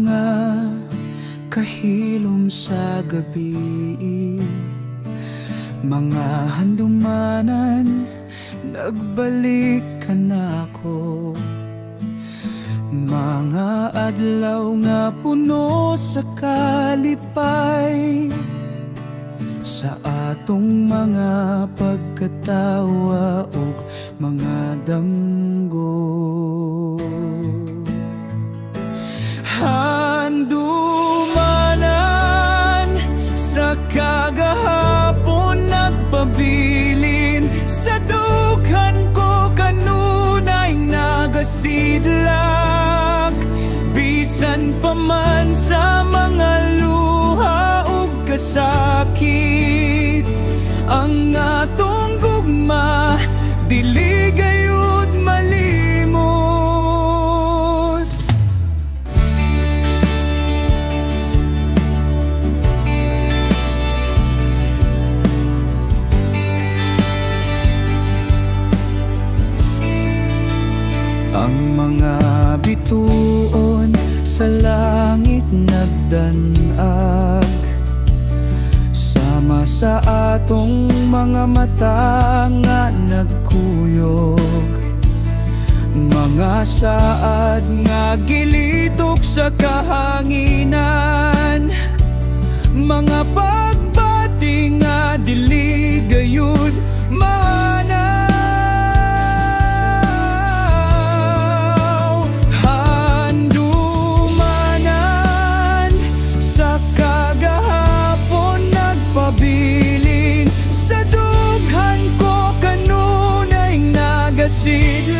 mga kahilom sa gabi, mga handumanan, nagbalikan ako. Mga adlaw nga puno sa kalipay, sa atong mga pagkatawa ug mga damgo. Handumanan sa kagahapon nagpabilin, sa dughan ko kanunay nagasidlak. Bisan pa man sa mga luha ug kasakit, ang atong gugma dili gayud malimot. Ang mga bituon sa langit nagdanag, sama sa atong mga mata nga nagkuyog. Mga saad nga gilitok sa kahanginan, mga pagbati nga dili gayud mahanaw. Handumanan sa kagahapon nagpabilin, sa dughan ko kanunay nagasidlak.